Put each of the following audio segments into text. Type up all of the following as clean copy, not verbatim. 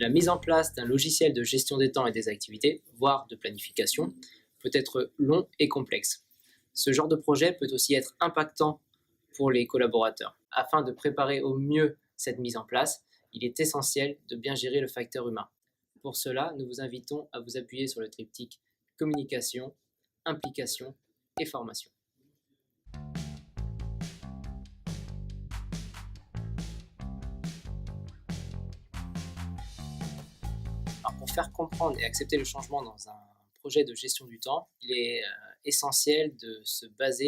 La mise en place d'un logiciel de gestion des temps et des activités, voire de planification, peut être long et complexe. Ce genre de projet peut aussi être impactant pour les collaborateurs. Afin de préparer au mieux cette mise en place, il est essentiel de bien gérer le facteur humain. Pour cela, nous vous invitons à vous appuyer sur le triptyque communication, implication et formation. Alors pour faire comprendre et accepter le changement dans un projet de gestion du temps, il est essentiel de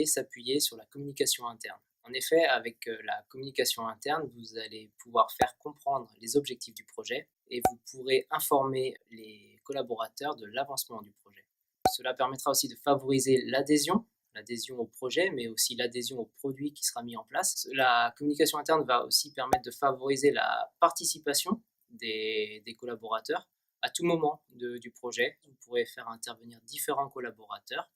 s'appuyer sur la communication interne. En effet, avec la communication interne, vous allez pouvoir faire comprendre les objectifs du projet et vous pourrez informer les collaborateurs de l'avancement du projet. Cela permettra aussi de favoriser l'adhésion au projet, mais aussi l'adhésion au produit qui sera mis en place. La communication interne va aussi permettre de favoriser la participation des collaborateurs à tout moment du projet. Vous pourrez faire intervenir différents collaborateurs.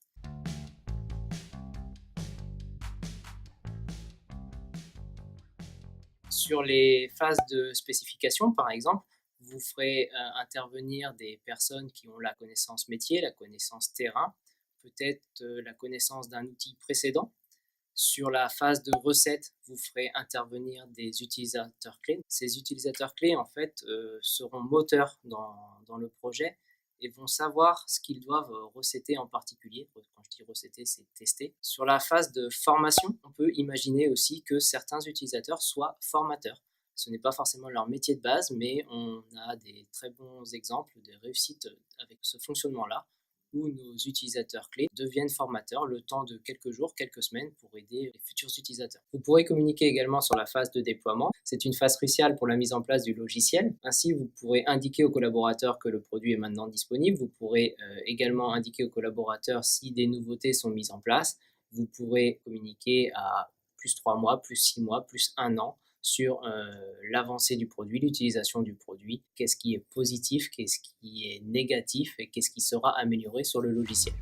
Sur les phases de spécification, par exemple, vous ferez intervenir des personnes qui ont la connaissance métier, la connaissance terrain, peut-être la connaissance d'un outil précédent. Sur la phase de recette, vous ferez intervenir des utilisateurs clés. Ces utilisateurs clés, en fait, seront moteurs dans le projet et vont savoir ce qu'ils doivent recetter en particulier. Quand je dis recetter, c'est tester. Sur la phase de formation, on peut imaginer aussi que certains utilisateurs soient formateurs. Ce n'est pas forcément leur métier de base, mais on a des très bons exemples de réussite avec ce fonctionnement-là, où nos utilisateurs clés deviennent formateurs le temps de quelques jours, quelques semaines pour aider les futurs utilisateurs. Vous pourrez communiquer également sur la phase de déploiement. C'est une phase cruciale pour la mise en place du logiciel. Ainsi, vous pourrez indiquer aux collaborateurs que le produit est maintenant disponible. Vous pourrez également indiquer aux collaborateurs si des nouveautés sont mises en place. Vous pourrez communiquer à plus 3 mois, plus 6 mois, plus 1 an sur l'avancée du produit, l'utilisation du produit, qu'est-ce qui est positif, qu'est-ce qui est négatif et qu'est-ce qui sera amélioré sur le logiciel.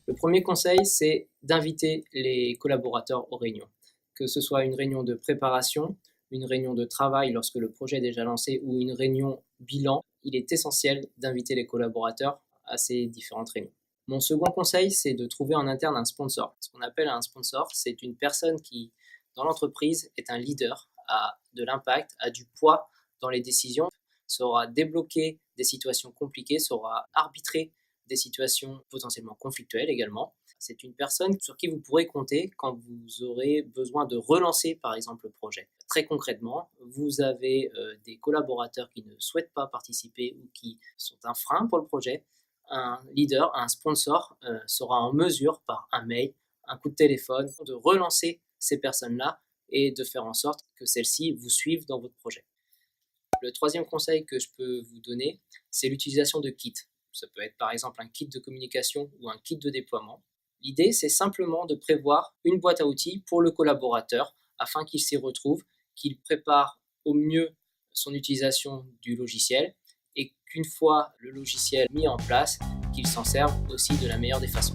Le premier conseil, c'est d'inviter les collaborateurs aux réunions. Que ce soit une réunion de préparation, une réunion de travail lorsque le projet est déjà lancé ou une réunion bilan, il est essentiel d'inviter les collaborateurs à ces différentes réunions. Mon second conseil, c'est de trouver en interne un sponsor. Ce qu'on appelle un sponsor, c'est une personne qui, dans l'entreprise, est un leader, a de l'impact, a du poids dans les décisions, saura débloquer des situations compliquées, saura arbitrer des situations potentiellement conflictuelles également. C'est une personne sur qui vous pourrez compter quand vous aurez besoin de relancer, par exemple, le projet. Très concrètement, vous avez des collaborateurs qui ne souhaitent pas participer ou qui sont un frein pour le projet. Un leader, un sponsor sera en mesure, par un mail, un coup de téléphone, de relancer ces personnes-là et de faire en sorte que celles-ci vous suivent dans votre projet. Le troisième conseil que je peux vous donner, c'est l'utilisation de kits. Ça peut être par exemple un kit de communication ou un kit de déploiement. L'idée, c'est simplement de prévoir une boîte à outils pour le collaborateur afin qu'il s'y retrouve, qu'il prépare au mieux son utilisation du logiciel et qu'une fois le logiciel mis en place, qu'il s'en serve aussi de la meilleure des façons.